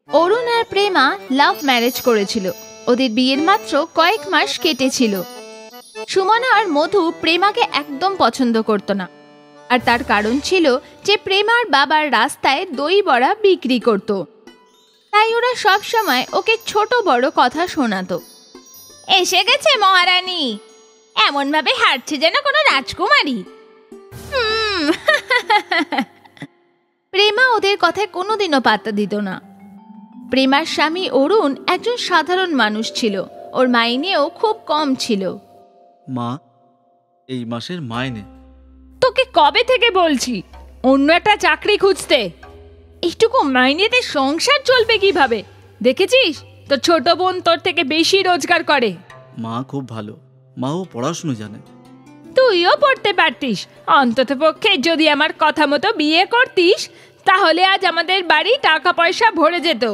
অরুণ আর Prema love marriage করেছিল। ওদের বিয়ের মাত্র কয়েক মাস কেটেছিল। সুমনা আর মধু প্রেমাকে একদম পছন্দ করত না, আর তার কারণ ছিল যে প্রেমার বাবার রাস্তায় দই বড়া বিক্রি করত। তাই ওরা সব সময় ওকে ছোট বড় কথা শোনাতো। এসে গেছে মহারানী, এমন ভাবে হাঁটছে যেন কোনো রাজকুমারী। প্রেমা ওদের কথায় কোনোদিনও পাত্তা দিত না। প্রেমার স্বামী অরুণ একজন সাধারণ মানুষ ছিল। ওর মাইনেও খুব কম ছিল। মা, এই মাসের মাইনে। তোকে কবে থেকে বলছি অন্য একটা চাকরি খুঁজতে? এইটুকু মাইনেতে সংসার চলবে কিভাবে? দেখেছিস তোর ছোট বোন তোর থেকে বেশি রোজগার করে। মা খুব ভালো, মাও পড়াশুনো জানে। তুইও পড়তে পারতিস। অন্তত পক্ষে যদি আমার কথা মতো বিয়ে করতিস, তাহলে আজ আমাদের বাড়ি টাকা পয়সা ভরে যেত।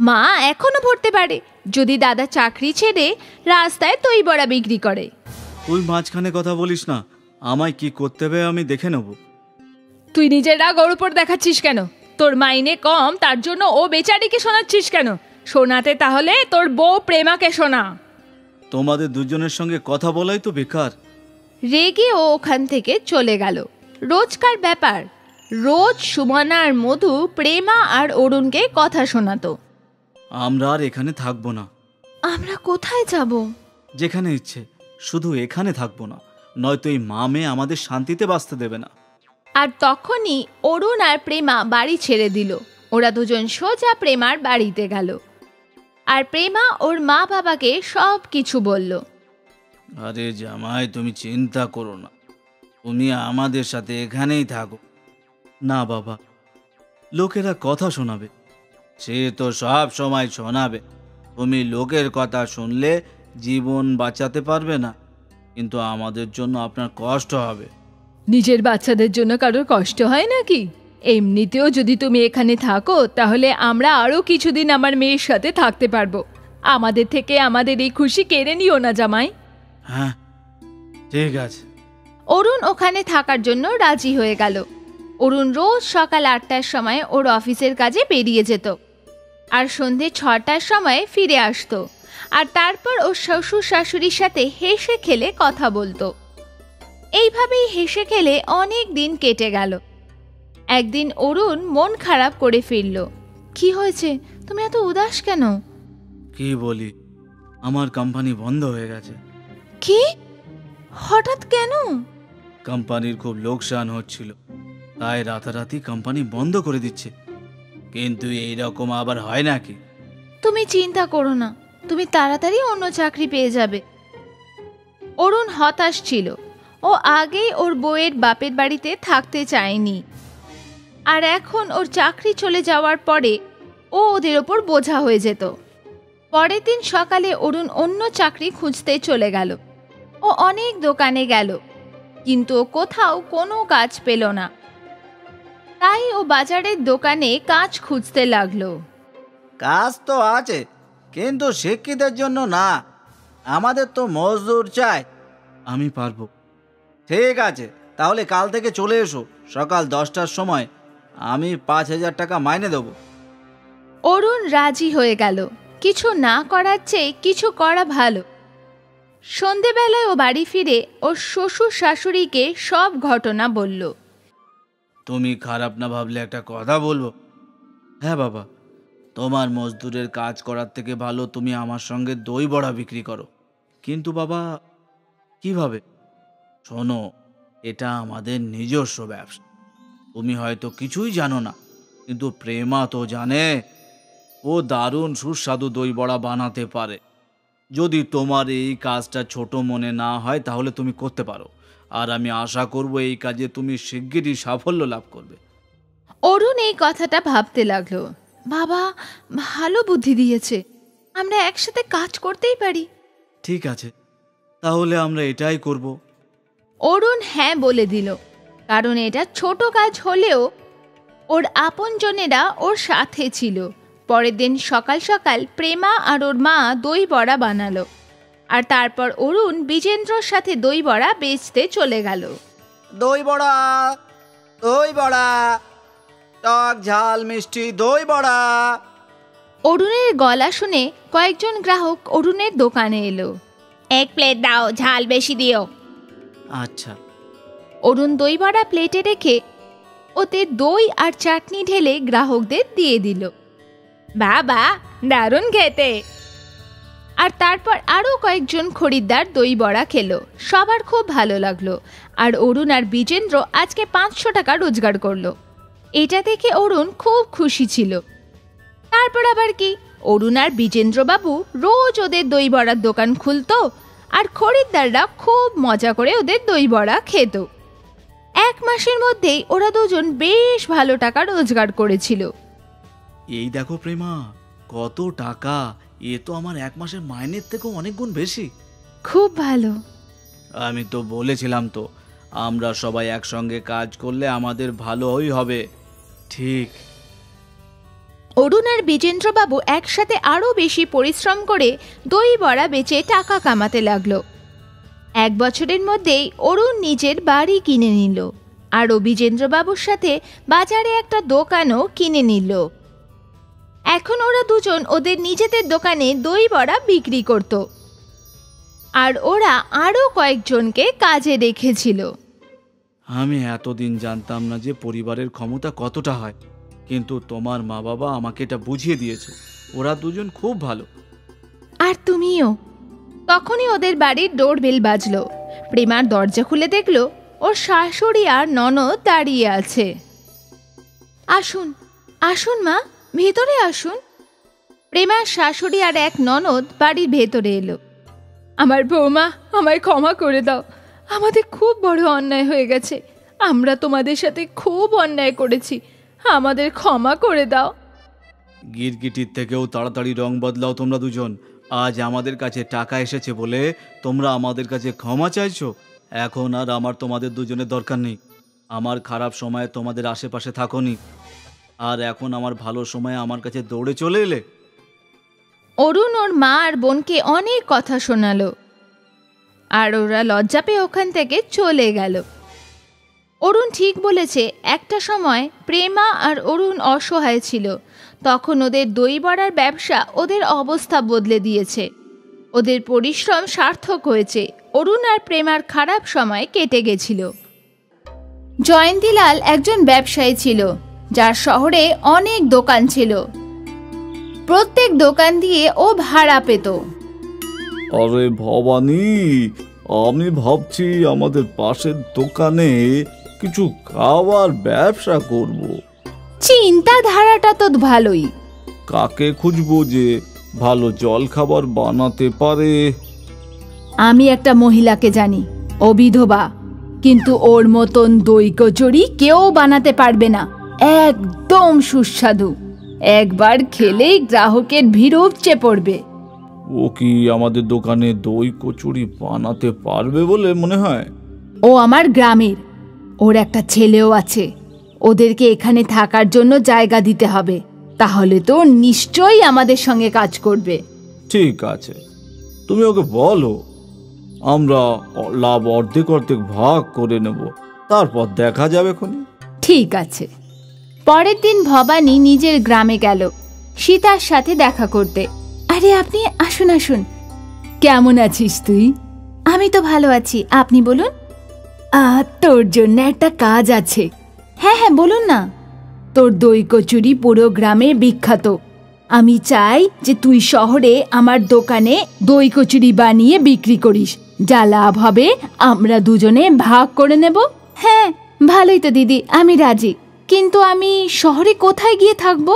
মা এখনো ভরতে পারে, যদি দাদা চাকরি ছেড়ে রাস্তায় দই বড়া বিক্রি করে। তুই মাঝখানে কথা বলিস না, আমায় কি করতে হবে আমি দেখে নেব। তুই নিজের রাগ ওর উপর দেখাচ্ছিস কেন? তোর মাইনে কম তার জন্য ও বেচারিকে শোনাচ্ছিস কেন? শোনাতে তাহলে তোর বউ প্রেমাকে শোনা। তোমাদের দুজনের সঙ্গে কথা বলাই তো বেকার। রেগে ও ওখান থেকে চলে গেল। রোজকার ব্যাপার, রোজ সুমনা আর মধু প্রেমা আর অরুণকে কথা শোনাতো। আমরা আর এখানে থাকবো না। আমরা কোথায় যাব? যেখানে ইচ্ছে, শুধু এখানে থাকবো না, নয়তো এই মা মেয়ে আমাদের শান্তিতে বাঁচতে দেবে না। আর তখনই অরুণ আর প্রেমা বাড়ি ছেড়ে দিল। ওরা দুজন সোজা প্রেমার বাড়িতে গেল। আর প্রেমা ওর মা বাবাকে সব কিছু বলল। আরে জামাই, তুমি চিন্তা করো না, তুমি আমাদের সাথে এখানেই থাকো। না বাবা, লোকেরা কথা শোনাবে, সে তো সব সময় শোনাবে। তুমি লোকের কথা শুনলে জীবন বাঁচাতে পারবে না, কিন্তু আমাদের জন্য আপনার কষ্ট হবে। নিজের বাচ্চাদের জন্য কারোর কষ্ট হয় নাকি? এমনিতেও যদি তুমি এখানে থাকো, তাহলে আমরা আরো কিছুদিন আমার মেয়ের সাথে থাকতে পারবো। আমাদের থেকে আমাদের এই খুশি কেড়ে নিও না জামাই। হ্যাঁ ঠিক আছে। অরুণ ওখানে থাকার জন্য রাজি হয়ে গেল। অরুণ রোজ সকাল 8টার সময় ওর অফিসের কাজে বেরিয়ে যেত, আর সন্ধে 6টার সময় ফিরে আসতো। আর তারপর ওর শ্বশুর শাশুড়ির সাথে হেসে খেলে কথা বলতো। এইভাবেই হেসে খেলে অনেক দিন কেটে গেল। একদিন অরুণ মন খারাপ করে ফিরল। কি হয়েছে, তুমি এত উদাস কেন? কি বলি, আমার কোম্পানি বন্ধ হয়ে গেছে। কি? হঠাৎ কেন? কোম্পানির খুব লোকসান হচ্ছিল, তাই রাতারাতি কোম্পানি বন্ধ করে দিচ্ছে। কিন্তু এইরকম আবার হয় নাকি? তুমি চিন্তা করো না, তুমি তাড়াতাড়ি অন্য চাকরি পেয়ে যাবে। অরুণ হতাশ ছিল। ও আগেই ওর বউয়ের বাপের বাড়িতে থাকতে চায়নি, আর এখন ওর চাকরি চলে যাওয়ার পরে ও ওদের ওপর বোঝা হয়ে যেত। পরের দিন সকালে অরুণ অন্য চাকরি খুঁজতে চলে গেল। ও অনেক দোকানে গেল, কিন্তু কোথাও কোনো কাজ পেল না। তাই ও বাজারের দোকানে কাজ খুঁজতে লাগলো। কাজ তো আছে, কিন্তু শিক্ষিতের জন্য না, আমাদের তো মজদুর চাই। আমি পারবো। ঠিক আছে, তাহলে কাল থেকে চলে এসো সকাল 10টার সময়। আমি 5,000 টাকা মাইনে দেবো। অরুণ রাজি হয়ে গেল। কিছু না করার চেয়ে কিছু করা ভালো। সন্ধেবেলায় ও বাড়ি ফিরে ওর শ্বশুর শাশুড়িকে সব ঘটনা বলল। তুমি খারাপ না ভাবলে একটা কথা বলবো? হ্যাঁ বাবা, তোমার মজদুরের কাজ করার থেকে ভালো তুমি আমার সঙ্গে দই বড়া বিক্রি করো। কিন্তু বাবা, কিভাবে? শোনো, এটা আমাদের নিজস্ব ব্যবসা। তুমি হয়তো কিছুই জানো না, কিন্তু প্রেমা তো জানে। ও দারুণ সুস্বাদু দই বড়া বানাতে পারে। যদি তোমার এই কাজটা ছোট মনে না হয় তাহলে তুমি করতে পারো, আর আমি আশা করব এই কাজে তুমি শিগগিরই সাফল্য লাভ করবে। অরুণ এই কথাটা ভাবতে লাগলো। বাবা ভালো বুদ্ধি দিয়েছে, আমরা একসাথে কাজ করতেই পারি। ঠিক আছে, তাহলে আমরা এটাই করব। অরুণ হ্যাঁ বলে দিল, কারণ এটা ছোট কাজ হলেও ওর আপনজনেরা ওর সাথে ছিল। পরের দিন সকাল সকাল প্রেমা আর ওর মা দই বড়া বানালো, আর তারপর অরুণ বিজেন্দ্রর সাথে দই বড়া বেচতে চলে গেল। দই বড়া, দই বড়া, টক ঝাল মিষ্টি দই বড়া। অরুণের গলা শুনে কয়েকজন গ্রাহক অরুণের দোকানে এলো। এক প্লেট দাও, ঝাল বেশি দিও। আচ্ছা। অরুণ দই বড়া প্লেটে রেখে ওতে দই আর চাটনি ঢেলে গ্রাহকদের দিয়ে দিল। বাবা, দারুণ খেতে। আর তারপর আরও কয়েকজন খরিদ্দার দই বড়া খেলো। সবার খুব ভালো লাগলো। আর অরুণ আর বিজেন্দ্র আজকে 500 টাকা রোজগার করলো। এটা দেখে অরুণ খুব খুশি ছিল। তারপর আবার কি, অরুণ আর বিজেন্দ্রবাবু রোজ ওদের দই বড়ার দোকান খুলতো আর খরিদ্দাররা খুব মজা করে ওদের দই বড়া খেত। 1 মাসের মধ্যেই ওরা দুজন বেশ ভালো টাকা রোজগার করেছিল। এই দেখো প্রেমা, কত টাকা! এ তো আমার 1 মাসের মাইনের থেকেও অনেক গুণ বেশি। খুব ভালো। আমি তো বলেছিলাম তো, আমরা সবাই একসঙ্গে কাজ করলে আমাদের ভালোই হবে। ঠিক। অরুণ আর বিজেন্দ্রবাবু একসাথে আরও বেশি পরিশ্রম করে দই বড়া বেচে টাকা কামাতে লাগলো। 1 বছরের মধ্যেই অরুণ নিজের বাড়ি কিনে নিল আর বিজেন্দ্রবাবুর সাথে বাজারে একটা দোকানও কিনে নিল। এখন ওরা দুজন ওদের নিজেদের দোকানে দই বড়া বিক্রি করত আর ওরা আরও কয়েকজনকে কাজে রেখেছিল। আমি এতদিন জানতাম না যে পরিবারের ক্ষমতা কতটা হয়, কিন্তু তোমার মা বাবা আমাকে এটা বুঝিয়ে দিয়েছে। ওরা দুজন খুব ভালো। আর তুমিও। তখনই ওদের বাড়ির ডোরবেল বাজলো। প্রেমার দরজা খুলে দেখলো ওর শাশুড়ি আর ননদ দাঁড়িয়ে আছে। আসুন আসুন মা, ভেতরে আসুন। প্রেমার শাশুড়ি আর এক ননদ বাড়ির ভেতরে এলো। আমার বৌমা, আমায় ক্ষমা করে দাও। আমাদের খুব বড় অন্যায় হয়ে গেছে। আমরা তোমাদের সাথে খুব অন্যায় করেছি। আমাদের ক্ষমা করে দাও। গিরগিটির থেকেও তাড়াতাড়ি রং বদলাও তোমরা দুজন। আজ আমাদের কাছে টাকা এসেছে বলে তোমরা আমাদের কাছে ক্ষমা চাইছো। এখন আর আমার তোমাদের দুজনের দরকার নেই। আমার খারাপ সময়ে তোমাদের আশেপাশে থাকোনি, আর এখন আমার ভালো সময়ে আমার কাছে দৌড়ে চলে এলে। অরুণ ওর মা আর বোনকে অনেক কথা শোনালো আর ওরা লজ্জা পেয়ে ওখান থেকে চলে গেল। অরুণ ঠিক বলেছে, একটা সময় প্রেমা আর অরুণ অসহায় ছিল। তখন ওদের দই বড়ার ব্যবসা ওদের অবস্থা বদলে দিয়েছে। ওদের পরিশ্রম সার্থক হয়েছে। অরুণ আর প্রেমার খারাপ সময় কেটে গেছিল। জয়ন্তীলাল একজন ব্যবসায়ী ছিল, যার শহরে অনেক দোকান ছিল। প্রত্যেক দোকান দিয়ে ও ভাড়া পেত। আরে ভবানী, আমি ভাবছি আমাদের পাশের দোকানে কিছু খাবার ব্যবসা করব। চিন্তাধারাটা তো ভালোই। কাকে খুঁজবো যে ভালো জল খাবার বানাতে পারে? আমি একটা মহিলাকে জানি, ও বিধবা, কিন্তু ওর মতন দই কচুরি কেউ বানাতে পারবে না। একদম সুস্বাদু। একবার খেলেই গ্রাহকের ভিড় উপচে পড়বে। ও কি আমাদের দোকানে দই কচুরি বানাতে পারবে বলে মনে হয়? ও আমার গ্রামের। ওর একটা ছেলেও আছে। ওদেরকে এখানে থাকার জন্য জায়গা দিতে হবে, তাহলে তো নিশ্চয়ই আমাদের সঙ্গে কাজ করবে। ঠিক আছে, তুমি ওকে বলো। আমরা লাভ অর্ধেক অর্ধেক ভাগ করে নেব, তারপর দেখা যাবে খনি। ঠিক আছে। পরের দিন ভবানী নিজের গ্রামে গেল সীতার সাথে দেখা করতে। আরে আপনি আসুন আসুন। কেমন আছিস তুই? আমি তো ভালো আছি, আপনি বলুন। তোর জন্য একটা কাজ আছে। হ্যাঁ হ্যাঁ, বলুন না। তোর দই কচুরি পুরো গ্রামে বিখ্যাত। আমি চাই যে তুই শহরে আমার দোকানে দই কচুরি বানিয়ে বিক্রি করিস। যা লাভ হবে আমরা দুজনে ভাগ করে নেব। হ্যাঁ, ভালোই তো দিদি, আমি রাজি। কিন্তু আমি শহরে কোথায় গিয়ে থাকবো?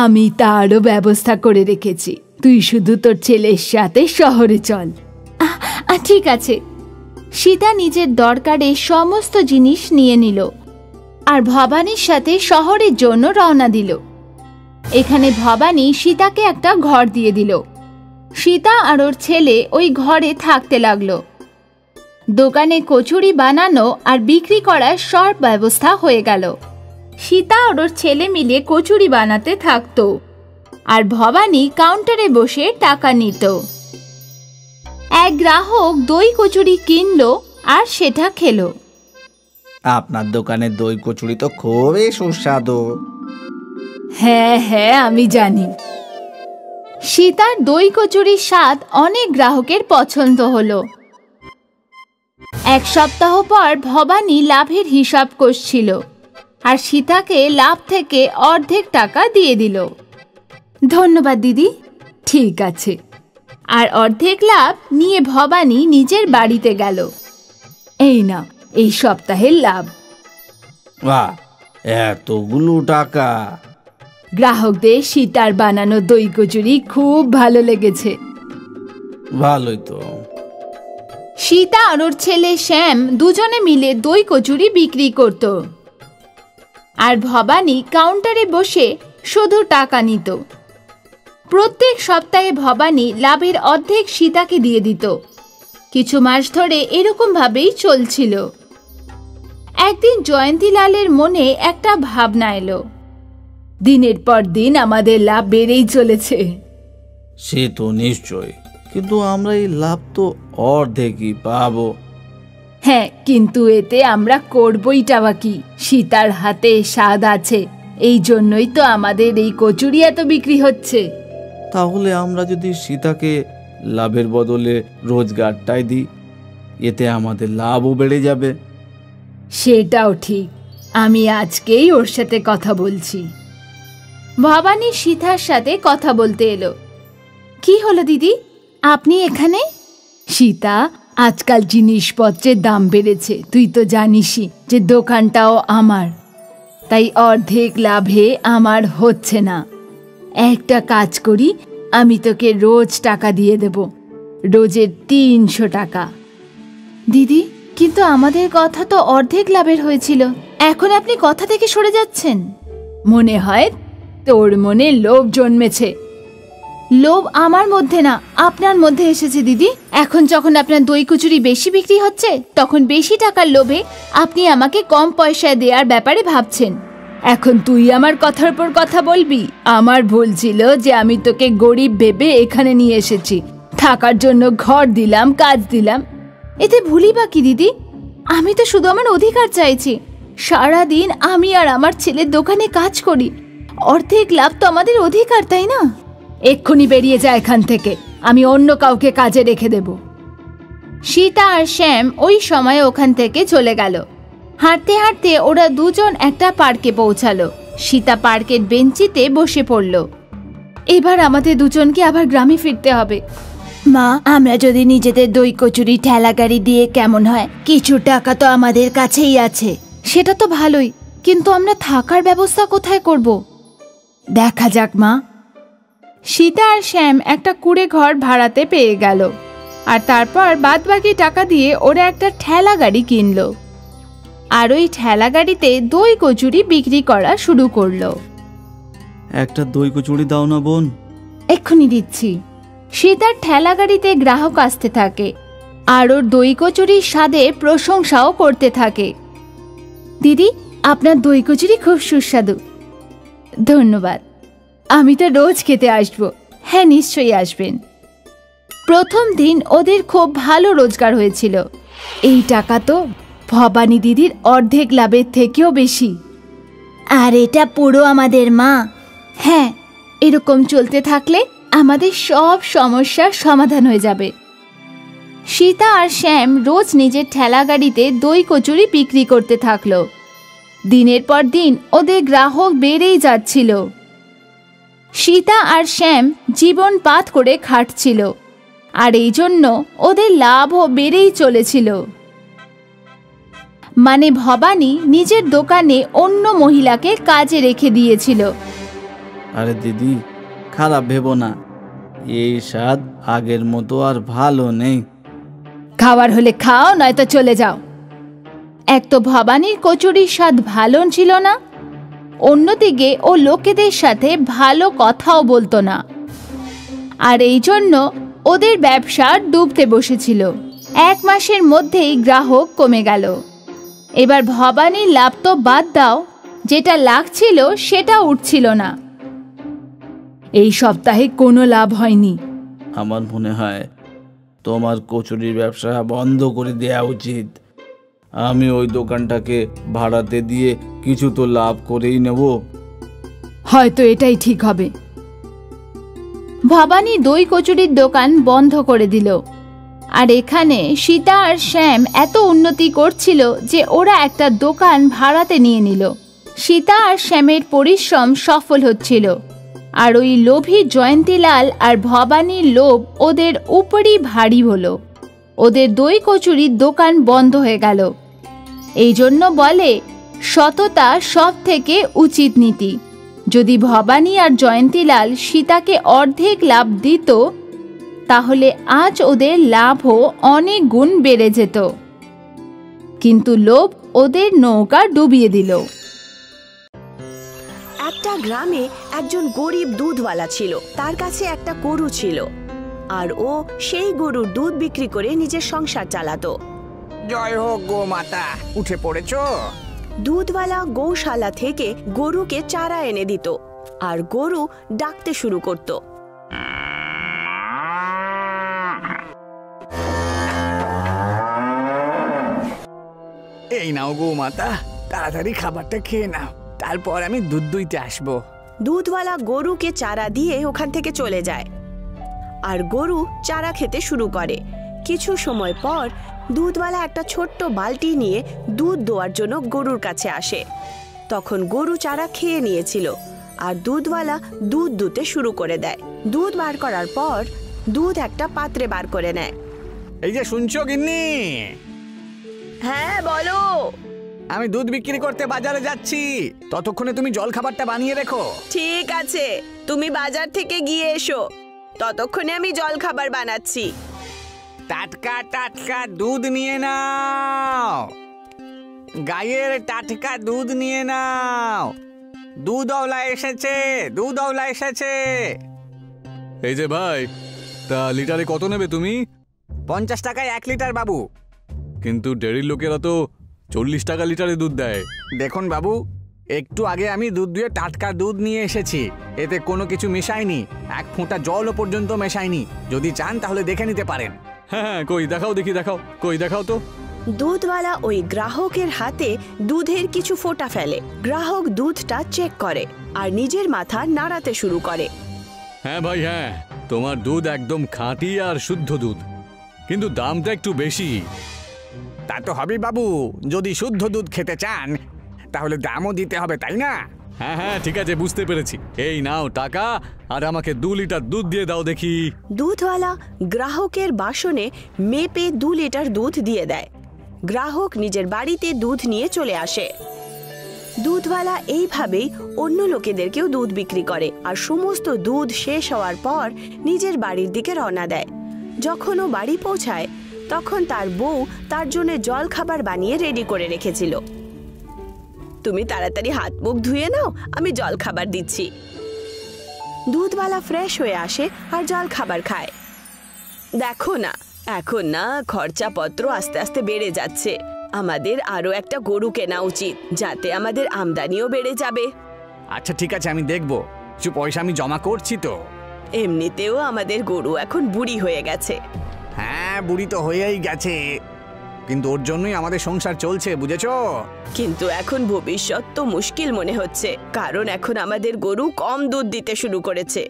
আমি তারও ব্যবস্থা করে রেখেছি। তুই শুধু তোর ছেলের সাথে শহরে চল। ঠিক আছে। সীতা নিজের দরকারে সমস্ত জিনিস নিয়ে নিল আর ভবানীর সাথে শহরের জন্য রওনা দিল। এখানে ভবানী সীতাকে একটা ঘর দিয়ে দিল। সীতা আর ওর ছেলে ওই ঘরে থাকতে লাগলো। দোকানে কচুরি বানানো আর বিক্রি করার সব ব্যবস্থা হয়ে গেল। সীতা আর ওর ছেলে মিলে কচুরি বানাতে থাকতো আর ভবানী কাউন্টারে বসে টাকা নিত। এক গ্রাহক দই কচুরি কিনলো আর সেটা খেলো। আপনার দোকানের দই কচুরি তো খুবই সুস্বাদু। হ্যাঁ হ্যাঁ, আমি জানি। সীতার দই কচুরির স্বাদ অনেক গ্রাহকের পছন্দ হলো। এক সপ্তাহ পর ভবানী লাভের হিসাব কষছিল আর সীতাকে লাভ থেকে অর্ধেক টাকা দিয়ে দিল। ধন্যবাদ দিদি। ঠিক আছে। আর অর্ধেক লাভ নিয়ে ভবানী নিজের বাড়িতে গেল। এই না, এই সপ্তাহের লাভ। বাহ, এতগুলো টাকা! গ্রাহকদের সীতার বানানো দই কচুরি খুব ভালো লেগেছে। ভালোই তো। সীতা আর ওর ছেলে শ্যাম দুজনে মিলে দই কচুরি বিক্রি করত আর ভবানী কাউন্টারে বসে শুধু টাকা নিত। প্রত্যেক সপ্তাহে ভবানী লাভের অর্ধেক সীতাকে দিয়ে দিত। কিছু মাস ধরে এরকম ভাবেই চলছিল। একদিন জয়ন্তীলালের মনে একটা ভাবনা এলো। দিনের পর দিন আমাদের লাভ বেড়েই চলেছে। সে তো নিশ্চয়, কিন্তু আমরা এই লাভ তো অর্ধেকই পাবো। হ্যাঁ, কিন্তু এতে আমরা করবইটা বা কি? সীতার হাতে স্বাদ আছে, এই জন্যই তো আমাদের এই কচুরি এত বিক্রি হচ্ছে। তাহলে আমরা যদি সীতাকে লাভের বদলে রোজগারটাই দিই, এতে আমাদের লাভও বেড়ে যাবে। সেটাও ঠিক। আমি আজকেই ওর সাথে কথা বলছি। ভবানী সীতার সাথে কথা বলতে এলো। কি হলো দিদি, আপনি এখানে? সীতা, আজকাল জিনিসপত্রের দাম বেড়েছে, তুই তো জানিসই যে দোকানটাও আমার, তাই অর্ধেক লাভে আমার হচ্ছে না। একটা কাজ করি, আমি তোকে রোজ টাকা দিয়ে দেব, রোজের 300 টাকা। দিদি, কিন্তু আমাদের কথা তো অর্ধেক লাভের হয়েছিল, এখন আপনি কথা থেকে সরে যাচ্ছেন। মনে হয় তোর মনে লোভ জন্মেছে। লোভ আমার মধ্যে না, আপনার মধ্যে এসেছে দিদি। এখন যখন আপনার দই কচুরি বেশি বিক্রি হচ্ছে, তখন বেশি টাকার লোভে আপনি আমাকে কম পয়সায় দেওয়ার ব্যাপারে ভাবছেন। এখন তুই আমার কথার উপর কথা বলবি? আমার ভুল ছিল যে আমি তোকে গরিব ভেবে এখানে নিয়ে এসেছি, থাকার জন্য ঘর দিলাম, কাজ দিলাম। এতে ভুলই বা কি দিদি? আমি তো শুধু আমার অধিকার চাইছি। সারাদিন আমি আর আমার ছেলের দোকানে কাজ করি, অর্ধেক লাভ তো আমাদের অধিকার, তাই না? এক্ষুনি বেরিয়ে যা এখান থেকে, আমি অন্য কাউকে কাজে রেখে দেব। সীতা আর শ্যাম ওই সময় ওখান থেকে চলে গেল। হাঁটতে হাঁটতে ওরা দুজন একটা পার্কে পৌঁছালো। সীতা পার্কের বেঞ্চিতে বসে পড়ল। এবার আমাদের দুজনকে আবার গ্রামে ফিরতে হবে। মা, আমরা যদি নিজেদের দই কচুরি ঠেলা গাড়ি দিয়ে কেমন হয়? কিছু টাকা তো আমাদের কাছেই আছে। সেটা তো ভালোই, কিন্তু আমরা থাকার ব্যবস্থা কোথায় করব? দেখা যাক মা। সীতা আর শ্যাম একটা কুড়ে ঘর ভাড়াতে পেয়ে গেল আর তারপর বাদবাকি টাকা দিয়ে ওরা একটা ঠেলা গাড়ি কিনলো আর ওই ঠেলা গাড়িতে দই কচুরি বিক্রি করা শুরু করলো। একটা দই কচুরি দাও না বোন। এক্ষুনি দিচ্ছি। সীতার ঠেলা গাড়িতে গ্রাহক আসতে থাকে আর ওর দই কচুরির স্বাদে প্রশংসাও করতে থাকে। দিদি, আপনার দই কচুরি খুব সুস্বাদু। ধন্যবাদ। আমি তো রোজ খেতে আসবো। হ্যাঁ, নিশ্চয়ই আসবেন। প্রথম দিন ওদের খুব ভালো রোজগার হয়েছিল। এই টাকা তো ভবানী দিদির অর্ধেক লাভের থেকেও বেশি। আর এটা পুরো আমাদের, মা। হ্যাঁ, এরকম চলতে থাকলে আমাদের সব সমস্যার সমাধান হয়ে যাবে। সীতা আর শ্যাম রোজ নিজের ঠেলা গাড়িতে দই কচুরি বিক্রি করতে থাকলো। দিনের পর দিন ওদের গ্রাহক বেড়েই যাচ্ছিল। সীতা আর শ্যাম জীবন পাত করে খাটছিল আর এই জন্য ওদের লাভও বেড়েই চলেছিল। মানে ভবানী নিজের দোকানে অন্য মহিলাকে কাজে রেখে দিয়েছিল। আরে দিদি, খারাপ ভেবো না, এই স্বাদ আগের মতো আর ভালো নেই। খাবার হলে খাও, নয়তো চলে যাও। এক তো ভবানীর কচুরির স্বাদ ভালো ছিল না, অন্যদিকে ও লোকেদের সাথে ভালো কথাও বলতো না, আর এই জন্য ওদের ব্যবসা ডুবতে বসেছিল। 1 মাসের মধ্যেই গ্রাহক কমে গেল। এবার ভবানীর লাভ তো বাদ দাও, যেটা লাগছিল সেটা উঠছিল না। এই সপ্তাহে কোনো লাভ হয়নি। আমার মনে হয় তোমার কচুরির ব্যবসা বন্ধ করে দেওয়া উচিত। আমি ওই দোকানটাকে ভাড়াতে দিয়ে কিছু তো লাভ করেই নেব। হয়তো এটাই ঠিক হবে। ভবানী দই কচুরির দোকান বন্ধ করে দিল। আর এখানে সীতা আর শ্যাম এত উন্নতি করছিল যে ওরা একটা দোকান ভাড়াতে নিয়ে নিল। সীতা আর শ্যামের পরিশ্রম সফল হচ্ছিল, আর ওই লোভী জয়ন্তীলাল আর ভবানীর লোভ ওদের উপরই ভারী হলো। ওদের দই কচুরির দোকান বন্ধ হয়ে গেল। এই জন্য বলে সততা সব থেকে উচিত নীতি। যদি ভবানী আর জয়ন্তীলাল সীতাকে অর্ধেক লাভ দিত, তাহলে আজ ওদের লাভও অনেক গুণ বেড়ে যেত। কিন্তু লোভ ওদের নৌকা ডুবিয়ে দিল। একটা গ্রামে একজন গরিব দুধওয়ালা ছিল। তার কাছে একটা গরু ছিল, আর ও সেই গরুর দুধ বিক্রি করে নিজের সংসার চালাতো। জয় হোক গো মাতা, উঠে পড়েছো? দুধওয়ালা গৌশালা থেকে গরুকে চারা এনে দিত, আর গরু ডাকতে শুরু করত। এই নাও গো মাতা, তাড়াতাড়ি খাবারটা খেয়ে নাও, তারপর আমি দুধ দুইতে আসবো। দুধওয়ালা গরুকে চারা দিয়ে ওখান থেকে চলে যায়, আর গরু চারা খেতে শুরু করে। কিছু সময় পর দুধওয়ালা একটা ছোট্ট বালতি নিয়ে দুধ দোয়ার জন্য গরুর কাছে আসে। তখন গরু চারা খেয়ে নিয়েছিল, আর দুধওয়ালা দুধ দুতে শুরু করে দেয়। দুধ বার করার পর দুধ একটা পাত্রে বার করে নেয়। এই যে শুনছো গিন্নি, হ্যাঁ বলো। আমি দুধ বিক্রি করতে বাজারে যাচ্ছি, ততক্ষণে তুমি জল খাবারটা বানিয়ে রেখো। ঠিক আছে, তুমি বাজার থেকে গিয়ে এসো, ততক্ষণে আমি জল খাবার বানাচ্ছি। টাটকা টাটকা দুধ নিয়ে নাও, গায়ের টাটকা দুধ নিয়ে নাও। দুধওয়ালা এসেছে, দুধওয়ালা এসেছে। এই যে ভাই, তা লিটারে কত নেবে তুমি? 50 টাকায় 1 লিটার বাবু। কিন্তু ডেরির লোকেরা তো 40 টাকা লিটারে দুধ দেয়। দেখুন বাবু, একটু আগে আমি দুধ দিয়ে টাটকা দুধ নিয়ে এসেছি, এতে কোনো কিছু মেশাইনি, এক ফোঁটা জলও পর্যন্ত মেশাইনি। যদি চান তাহলে দেখে নিতে পারেন। হ্যাঁ, কই দেখাও দেখি, দেখাও, কই দেখাও তো। দুধওয়ালা ওই গ্রাহকের হাতে দুধের কিছু ফোঁটা ফেলে। গ্রাহক দুধটা চেক করে আর নিজের মাথা নাড়াতে শুরু করে। হ্যাঁ ভাই, হ্যাঁ, তোমার দুধ একদম খাঁটি আর শুদ্ধ দুধ, কিন্তু দামটা একটু বেশি। তা তো হবে বাবু, যদি শুদ্ধ দুধ খেতে চান তাহলে দামও দিতে হবে, তাই না? হ্যাঁ হ্যাঁ, ঠিক আছে, বুঝতে পেরেছি। এই নাও টাকা, আর আমাকে 2 লিটার দুধ দিয়ে দাও দেখি। দুধওয়ালা গ্রাহকের বাসনে মেপে 2 লিটার দুধ দিয়ে দেয়। গ্রাহক নিজের বাড়িতে দুধ নিয়ে চলে আসে। দুধওয়ালা এইভাবেই অন্য লোকেদেরকেও দুধ বিক্রি করে, আর সমস্ত দুধ শেষ হওয়ার পর নিজের বাড়ির দিকে রওনা দেয়। যখন ও বাড়ি পৌঁছায়, তখন তার বউ তার জন্য জল খাবার বানিয়ে রেডি করে রেখেছিল। তুমি তাড়াতাড়ি হাত মুখ ধুয়ে নাও, আমি জল খাবার দিচ্ছি। দুধওয়ালা ফ্রেশ হয়ে আসে আর জল খাবার খায়। দেখো না, এখন না খরচাপত্র আস্তে আস্তে বেড়ে যাচ্ছে। আমাদের আরো একটা গরু কেনা উচিত, যাতে আমাদের আমদানিও বেড়ে যাবে। আচ্ছা ঠিক আছে, আমি দেখব, কিছু পয়সা আমি জমা করছি তো। এমনিতেও আমাদের গরু এখন বুড়ি হয়ে গেছে। হ্যাঁ, বুড়ি তো হয়েই গেছে, কিন্তু ওর জন্যই আমাদের সংসার চলছে, বুঝেছো? কিন্তু এখন ভবিষ্যৎ তো মুশকিল মনে হচ্ছে, কারণ এখন আমাদের গরু কম দুধ দিতে শুরু করেছে।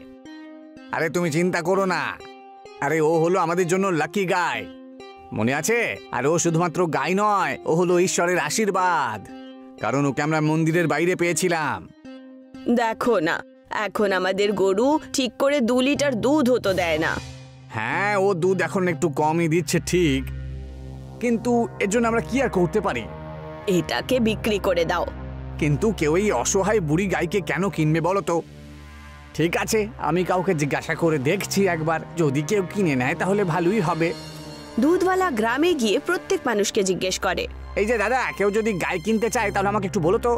আরে তুমি চিন্তা করো না, আরে ও হলো আমাদের জন্য লাকি গাই, মনে আছে? আর ও শুধুমাত্র গাই নয়, ও হলো ঈশ্বরের আশীর্বাদ, কারণ ওকে আমরা মন্দিরের বাইরে পেয়েছিলাম। দেখো না, এখন আমাদের গরু ঠিক করে 2 লিটার দুধ হতো দেয় না। হ্যাঁ, ও দুধ এখন একটু কমই দিচ্ছে ঠিক, কিন্তু এর জন্য আমরা কি আর করতে পারি? এটাকে বিক্রি করে দাও। কিন্তু কেউ এই অসহায় বুড়ি গাইকে কেন কিনবে বলো তো? ঠিক আছে, আমি কাউকে জিজ্ঞাসা করে দেখছি একবার, যদি কেউ কিনে নেয় তাহলে ভালোই হবে। দুধওয়ালা গ্রামে গিয়ে প্রত্যেক মানুষকে জিজ্ঞেস করে, এই যে দাদা, কেউ যদি গাই কিনতে চায় তাহলে আমাকে একটু বলো তো,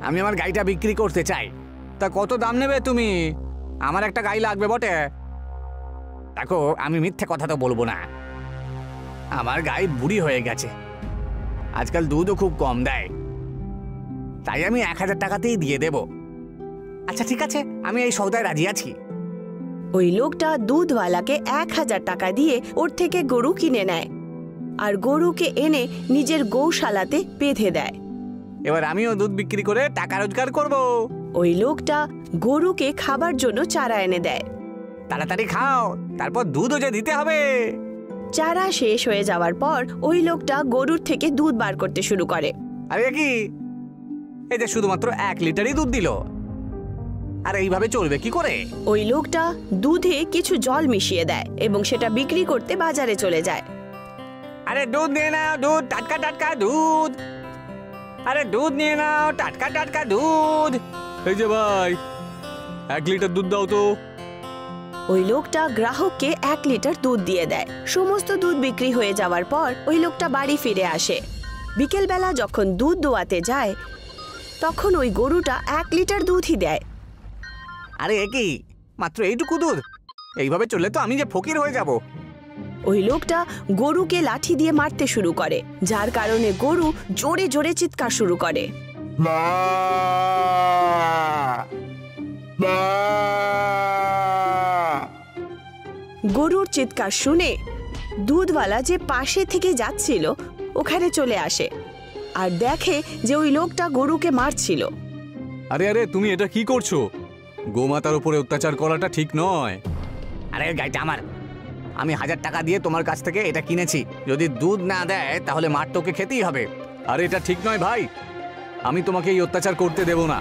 আমি আমার গাইটা বিক্রি করতে চাই। তা কত দাম নেবে তুমি? আমার একটা গাই লাগবে বটে। দেখো, আমি মিথ্যে কথা তো বলবো না, আমার গাই বুড়ি হয়ে গেছে, আজকাল দুধও খুব কম দেয়, তাই আমি 1000 টাকাতেই দিয়ে দেব। আচ্ছা ঠিক আছে, আমি এই সৌদায় রাজি আছি। ওই লোকটা দুধওয়ালাকে 1000 টাকা দিয়ে ওর থেকে গরু কিনে নেয়, আর গরুকে এনে নিজের গৌশালাতে বেঁধে দেয়। এবার আমিও দুধ বিক্রি করে টাকা রোজগার করব। ওই লোকটা গরুকে খাবার জন্য চারা এনে দেয়। তাড়াতাড়ি খাও, তারপর দুধও যে দিতে হবে। চারা শেষ হয়ে যাওয়ার পর ওই লোকটা গরুর থেকে দুধ বার করতে শুরু করে। আরে কি, এই যে শুধুমাত্র 1 লিটারই দুধ দিল, আর এইভাবে চলবে কি করে? ওই লোকটা দুধে কিছু জল মিশিয়ে দেয় এবং সেটা বিক্রি করতে বাজারে চলে যায়। আরে দুধ নিয়ে নাও, দুধ, টাটকা টাটকা দুধ। আরে দুধ নিয়ে নাও, টাটকা টাটকা দুধ। এই যে ভাই, 1 লিটার দুধ দাও তো। ওই লোকটা গ্রাহককে 1 লিটার দুধ দিয়ে দেয়। সমস্ত দুধ বিক্রি হয়ে যাওয়ার পর ওই লোকটা বাড়ি ফিরে আসে। বিকেলবেলা যখন দুধ দোয়াতে যায় তখন ওই গরুটা 1 লিটার দুধই দেয়। আরে কি, মাত্র এইটুকু দুধ? এইভাবে চললে তো আমি যে ফকির হয়ে যাব। ওই লোকটা গরুকে লাঠি দিয়ে মারতে শুরু করে, যার কারণে গরু জোরে জোরে চিৎকার শুরু করে। গরুর চিৎকার শুনে দুধওয়ালা যে পাশে থেকে যাচ্ছিল ওখানে চলে আসে আর দেখে যে ওই লোকটা গরুকে মারছিল। আরে আরে, তুমি এটা কি করছো? গোমাতার উপরে অত্যাচার করাটা ঠিক নয়। আরে গাইটা আমার, আমি 1000 টাকা দিয়ে তোমার কাছ থেকে এটা কিনেছি। যদি দুধ না দেয় তাহলে মার তোকে খেতেই হবে। আরে এটা ঠিক নয় ভাই, আমি তোমাকে এই অত্যাচার করতে দেব না।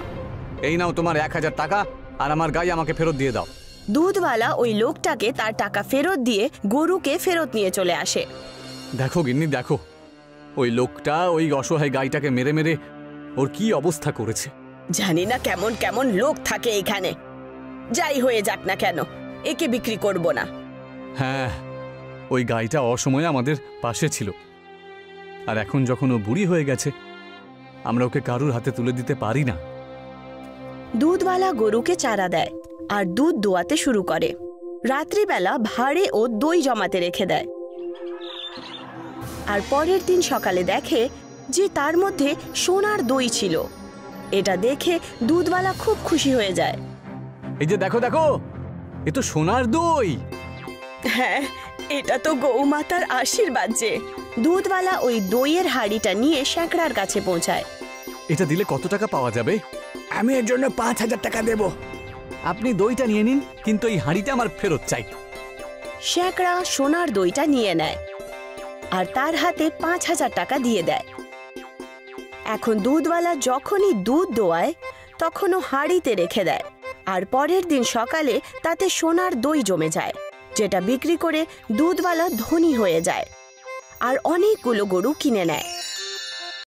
এই নাও তোমার 1000 টাকা, আর আমার গাই আমাকে ফেরত দিয়ে দাও। দুধওয়ালা ওই লোকটাকে তার টাকা ফেরত দিয়ে গরুকে ফেরত নিয়ে চলে আসে। দেখো গিন্নি, দেখো ওই লোকটা ওই অসহায় গাইটাকে মেরে মেরে ওর কি অবস্থা করেছে। জানি না কেমন কেমন লোক থাকে এখানে। যাই হয়ে যাক না কেন, একে বিক্রি করব না। হ্যাঁ, ওই গাইটা অসময়ে আমাদের পাশে ছিল, আর এখন যখন ও বুড়ি হয়ে গেছে আমরা ওকে কারুর হাতে তুলে দিতে পারি না। দুধওয়ালা গরুকে চারা দেয় আর দুধ দোয়াতে শুরু করে। রাত্রিবেলা ভাঁড়ে ও দই জমাতে রেখে দেয়, আর পরের দিন সকালে দেখে যে তার মধ্যে সোনার দই ছিল। এটা দেখে দুধওয়ালা খুব খুশি হয়ে যায়। এই যে দেখো দেখো, এ তো সোনার দই। হ্যাঁ, এটা তো গৌমাতার আশীর্বাদ যে। দুধওয়ালা ওই দইয়ের হাঁড়িটা নিয়ে শ্যাকরার কাছে পৌঁছায়। এটা দিলে কত টাকা পাওয়া যাবে? আমি এর জন্য 5000 টাকা দেব। আপনি দইটা নিয়ে নিন, কিন্তু এই হাঁড়িটা আমার ফেরত চাই। শ্যাকরা সোনার দইটা নিয়ে নেয় আর তার হাতে 5000 টাকা দিয়ে দেয়। এখন দুধওয়ালা যখনই দুধ দোয়ায় তখন ও হাঁড়িতে রেখে দেয়, আর পরের দিন সকালে তাতে সোনার দই জমে যায়, যেটা বিক্রি করে দুধওয়ালা ধনী হয়ে যায় আর অনেকগুলো গরু কিনে নেয়।